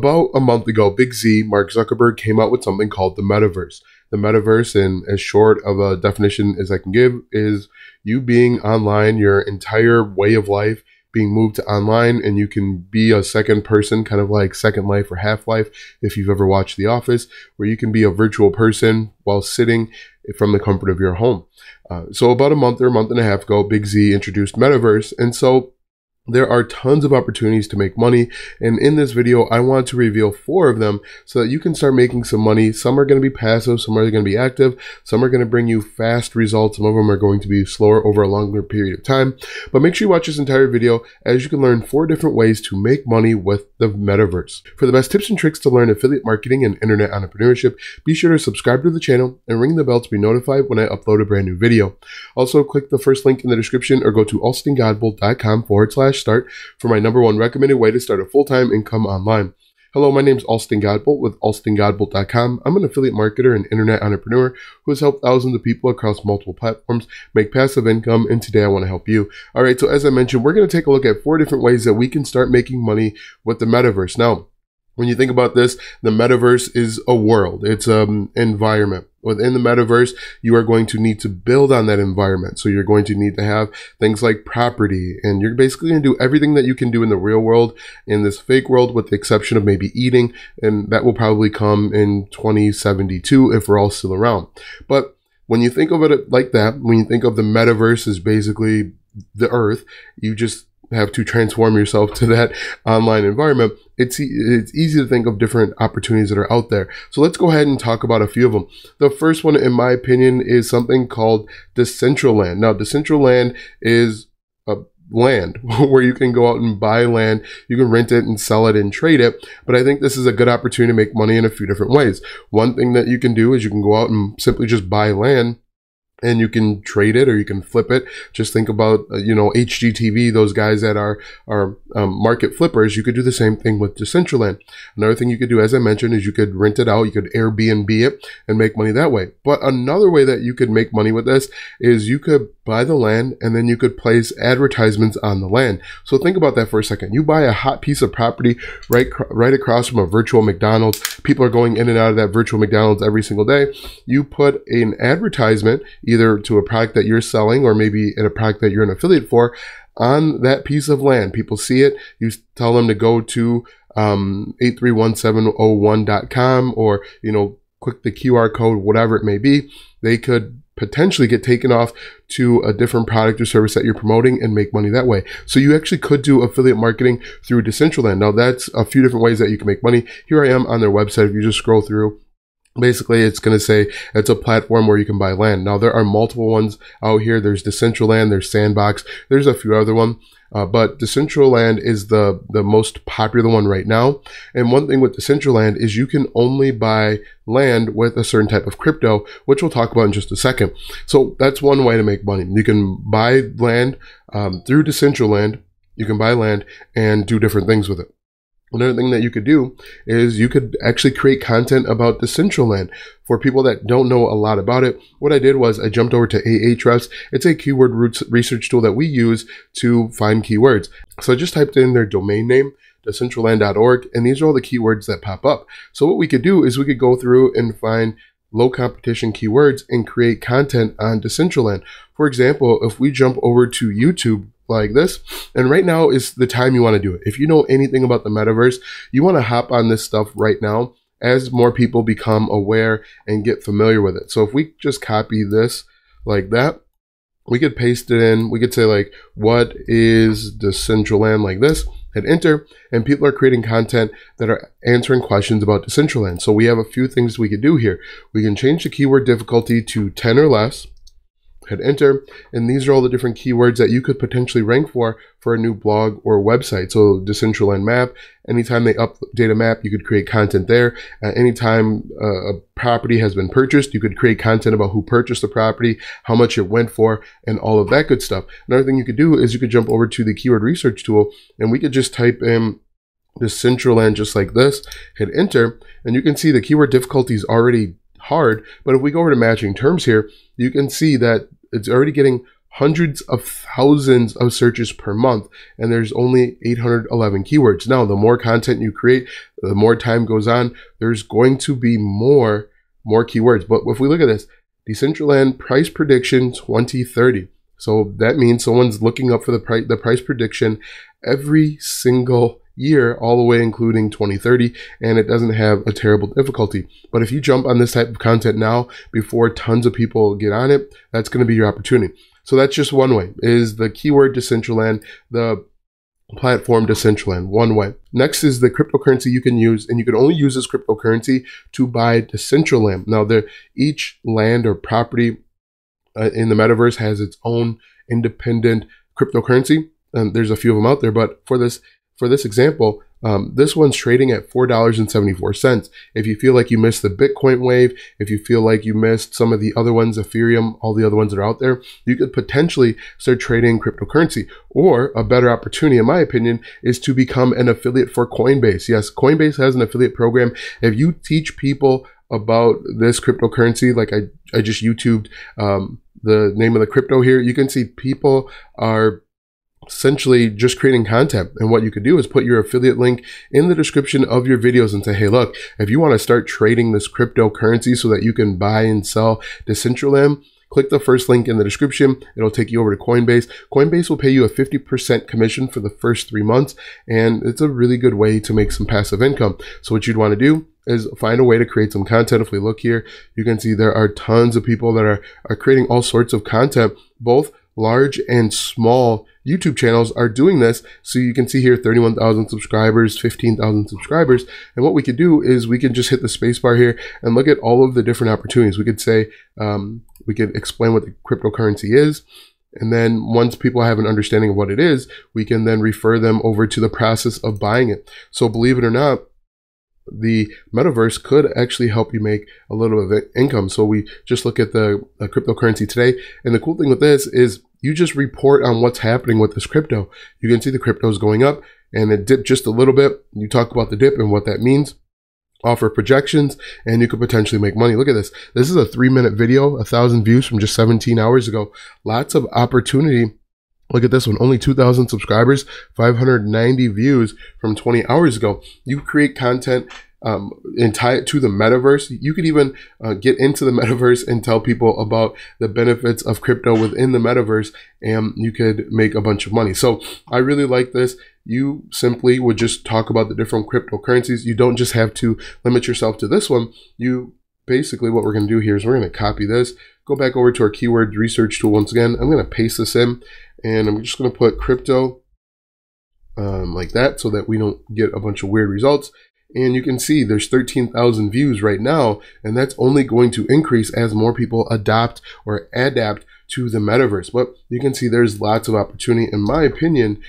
about a month ago, Big Z, Mark Zuckerberg, came out with something called the Metaverse. The Metaverse, in as short of a definition as I can give, is you being online, your entire way of life being moved to online, and you can be a second person, kind of like Second Life or Half-Life, if you've ever watched The Office, where you can be a virtual person while sitting from the comfort of your home. So about a month or a month and a half ago, Big Z introduced Metaverse, and so there are tons of opportunities to make money, and in this video I want to reveal 4 of them so that you can start making some money. Some are going to be passive, some are going to be active, some are going to bring you fast results, some of them are going to be slower over a longer period of time. But make sure you watch this entire video, as you can learn 4 different ways to make money with the Metaverse. For the best tips and tricks to learn affiliate marketing and internet entrepreneurship, be sure to subscribe to the channel and ring the bell to be notified when I upload a brand new video. Also, click the first link in the description or go to alstongodbolt.com/start for my #1 recommended way to start a full-time income online. Hello, my name is Alston Godbolt with alstongodbolt.com. I'm an affiliate marketer and internet entrepreneur who has helped thousands of people across multiple platforms make passive income, and today I want to help you. All right, so as I mentioned, we're going to take a look at 4 different ways that we can start making money with the Metaverse. Now, when you think about this, the Metaverse is a world. It's an environment. Within the Metaverse, you are going to need to build on that environment. So you're going to need to have things like property, and you're basically going to do everything that you can do in the real world in this fake world, with the exception of maybe eating, and that will probably come in 2072 if we're all still around. But when you think of it like that, when you think of the Metaverse as basically the Earth, you just have to transform yourself to that online environment. It's easy to think of different opportunities that are out there. So let's go ahead and talk about a few of them. The first one, in my opinion, is something called Decentraland. Now, Decentraland is a land where you can go out and buy land. You can rent it and sell it and trade it. But I think this is a good opportunity to make money in a few different ways. One thing that you can do is you can go out and simply just buy land, and you can trade it or you can flip it. Just think about, HGTV, those guys that are market flippers. You could do the same thing with Decentraland. Another thing you could do, as I mentioned, is you could rent it out. You could Airbnb it and make money that way. But another way that you could make money with this is you could buy the land and then you could place advertisements on the land. So think about that for a second. You buy a hot piece of property right across from a virtual McDonald's. People are going in and out of that virtual McDonald's every single day. You put an advertisement either to a product that you're selling or maybe in a product that you're an affiliate for on that piece of land. People see it. You tell them to go to 831701.com or, click the QR code, whatever it may be. They could potentially get taken off to a different product or service that you're promoting and make money that way. So you actually could do affiliate marketing through Decentraland. Now, that's a few different ways that you can make money. Here I am on their website. If you just scroll through, basically, it's going to say it's a platform where you can buy land. Now, there are multiple ones out here. There's Decentraland, there's Sandbox, there's a few other ones. But Decentraland is the most popular one right now. And one thing with Decentraland is you can only buy land with a certain type of crypto, which we'll talk about in just a second. So that's one way to make money. You can buy land through Decentraland. You can buy land and do different things with it. Another thing that you could do is you could actually create content about Decentraland. For people that don't know a lot about it, what I did was I jumped over to Ahrefs. It's a keyword research tool that we use to find keywords. So I just typed in their domain name, decentraland.org, and these are all the keywords that pop up. So what we could do is we could go through and find low competition keywords and create content on Decentraland. For example, if we jump over to YouTube like this, and right now is the time you want to do it. If you know anything about the Metaverse, you want to hop on this stuff right now as more people become aware and get familiar with it. So if we just copy this like that, we could paste it in. We could say like, what is Decentraland, like this, hit enter, and people are creating content that are answering questions about Decentraland. So we have a few things we could do here. We can change the keyword difficulty to 10 or less. Hit enter, and these are all the different keywords that you could potentially rank for a new blog or website. So Decentraland map, anytime they update a map, you could create content there. Anytime a property has been purchased, you could create content about who purchased the property, how much it went for, and all of that good stuff. Another thing you could do is you could jump over to the keyword research tool, and we could just type in Decentraland just like this, hit enter, and you can see the keyword difficulty is already hard. But if we go over to matching terms here, you can see that it's already getting hundreds of thousands of searches per month, and there's only 811 keywords. Now, the more content you create, the more time goes on, there's going to be more keywords. But if we look at this, Decentraland price prediction 2030. So that means someone's looking up for the price prediction every single year, all the way including 2030, and it doesn't have a terrible difficulty. But if you jump on this type of content now before tons of people get on it, that's going to be your opportunity. So that's just one way, is the keyword Decentraland, the platform Decentraland, one way. Next is the cryptocurrency you can use, and you can only use this cryptocurrency to buy Decentraland. Now, each land or property in the metaverse has its own independent cryptocurrency, and there's a few of them out there. But for this example, this one's trading at $4.74. If you feel like you missed the Bitcoin wave, if you feel like you missed some of the other ones, Ethereum, all the other ones that are out there, you could potentially start trading cryptocurrency. Or a better opportunity, in my opinion, is to become an affiliate for Coinbase. Yes, Coinbase has an affiliate program. If you teach people about this cryptocurrency, like I just YouTubed the name of the crypto here, you can see people are essentially just creating content. And what you could do is put your affiliate link in the description of your videos and say, hey, look, if you want to start trading this cryptocurrency so that you can buy and sell Decentraland, click the first link in the description. It'll take you over to Coinbase. Coinbase will pay you a 50% commission for the first 3 months, and it's a really good way to make some passive income. So what you'd want to do is find a way to create some content. If we look here, you can see there are tons of people that are creating all sorts of content. Both large and small YouTube channels are doing this. So you can see here 31,000 subscribers, 15,000 subscribers. And what we could do is we can just hit the space bar here and look at all of the different opportunities. We could say, we could explain what the cryptocurrency is. And then once people have an understanding of what it is, we can then refer them over to the process of buying it. So believe it or not, the metaverse could actually help you make a little bit of income. So we just look at the cryptocurrency today. And the cool thing with this is you just report on what's happening with this crypto. You can see the crypto is going up and it dipped just a little bit. You talk about the dip and what that means, offer projections, and you could potentially make money. Look at this. This is a 3-minute video, 1,000 views from just 17 hours ago. Lots of opportunity. Look at this one, only 2,000 subscribers, 590 views from 20 hours ago. You create content and tie it to the metaverse. You could even get into the metaverse and tell people about the benefits of crypto within the metaverse, and you could make a bunch of money. So I really like this. You simply would just talk about the different cryptocurrencies. You don't just have to limit yourself to this one. You basically, what we're going to do here is we're going to copy this, go back over to our keyword research tool once again. I'm going to paste this in, and I'm just going to put crypto like that so that we don't get a bunch of weird results. And you can see there's 13,000 views right now, and that's only going to increase as more people adopt or adapt to the metaverse. But you can see there's lots of opportunity, in my opinion,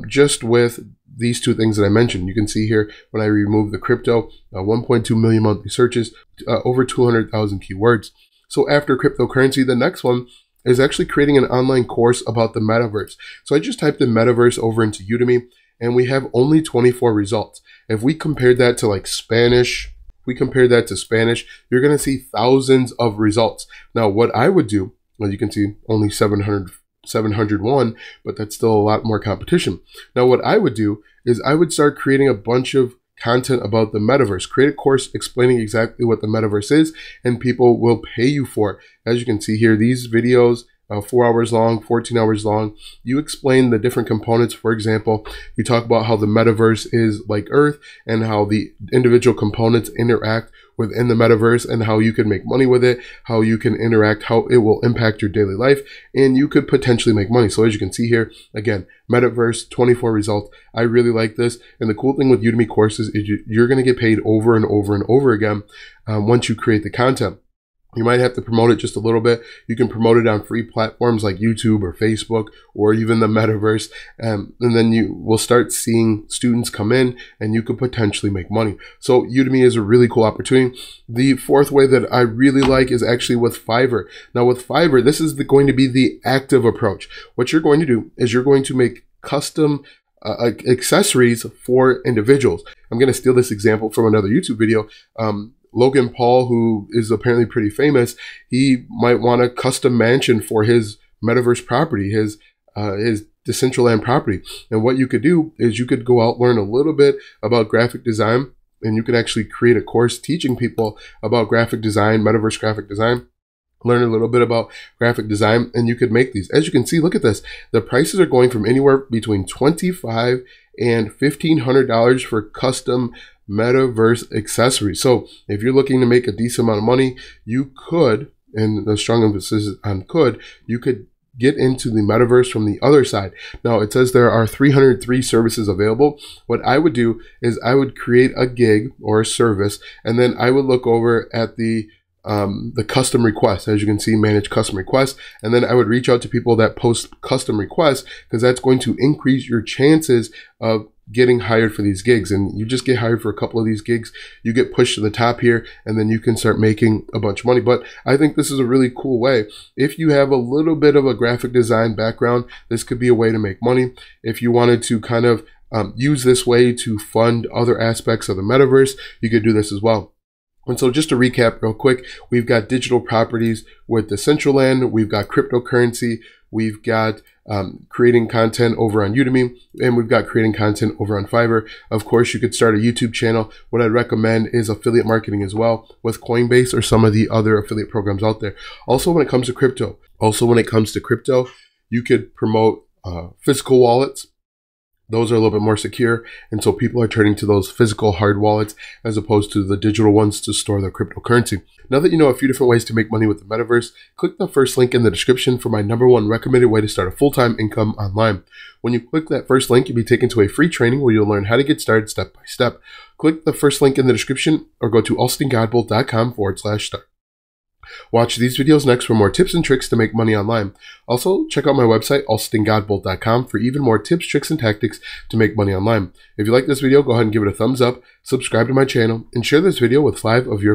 just with these two things that I mentioned. You can see here when I remove the crypto, 1.2 million monthly searches, over 200,000 keywords. So after cryptocurrency, the next one is actually creating an online course about the metaverse. So I just typed in metaverse over into Udemy, and we have only 24 results. If we compared that to like Spanish, you're going to see thousands of results. Now, what I would do, well, you can see only 701, but that's still a lot more competition. Now, what I would do is I would start creating a bunch of content about the metaverse, create a course explaining exactly what the metaverse is, and people will pay you for it. As you can see here, these videos, 4 hours long, 14 hours long. You explain the different components. For example, you talk about how the metaverse is like Earth and how the individual components interact within the metaverse and how you can make money with it, how you can interact, how it will impact your daily life, and you could potentially make money. So as you can see here, again, metaverse, 24 results. I really like this. And the cool thing with Udemy courses is you're going to get paid over and over and over again once you create the content. You might have to promote it just a little bit. You can promote it on free platforms like YouTube or Facebook or even the metaverse. And then you will start seeing students come in and you could potentially make money. So Udemy is a really cool opportunity. The fourth way that I really like is actually with Fiverr. Now with Fiverr, this is going to be the active approach. What you're going to do is you're going to make custom accessories for individuals. I'm going to steal this example from another YouTube video. Logan Paul, who is apparently pretty famous, he might want a custom mansion for his metaverse property, his Decentraland property. And what you could do is you could go out, learn a little bit about graphic design, and you could actually create a course teaching people about graphic design, metaverse graphic design. Learn a little bit about graphic design, and you could make these. As you can see, look at this. The prices are going from anywhere between $25 and $1,500 for custom metaverse accessories. So if you're looking to make a decent amount of money, you could, and the strong emphasis is on could, you could get into the metaverse from the other side. Now it says there are 303 services available. What I would do is I would create a gig or a service, and then I would look over at the custom requests. As you can see, manage custom requests. And then I would reach out to people that post custom requests, because that's going to increase your chances of getting hired for these gigs. And you just get hired for a couple of these gigs, you get pushed to the top here, and then you can start making a bunch of money. But I think this is a really cool way. If you have a little bit of a graphic design background, this could be a way to make money. If you wanted to kind of use this way to fund other aspects of the metaverse, you could do this as well. And so just to recap real quick, we've got digital properties with Decentraland, we've got cryptocurrency, we've got creating content over on Udemy, and we've got creating content over on Fiverr. Of course, you could start a YouTube channel. What I'd recommend is affiliate marketing as well with Coinbase or some of the other affiliate programs out there. Also, when it comes to crypto, you could promote physical wallets. Those are a little bit more secure, and so people are turning to those physical hard wallets as opposed to the digital ones to store their cryptocurrency. Now that you know a few different ways to make money with the metaverse, click the first link in the description for my #1 recommended way to start a full-time income online. When you click that first link, you'll be taken to a free training where you'll learn how to get started step by step. Click the first link in the description or go to alstongodbolt.com/start. Watch these videos next for more tips and tricks to make money online. Also, check out my website, alstongodbolt.com, for even more tips, tricks, and tactics to make money online. If you like this video, go ahead and give it a thumbs up, subscribe to my channel, and share this video with 5 of your friends.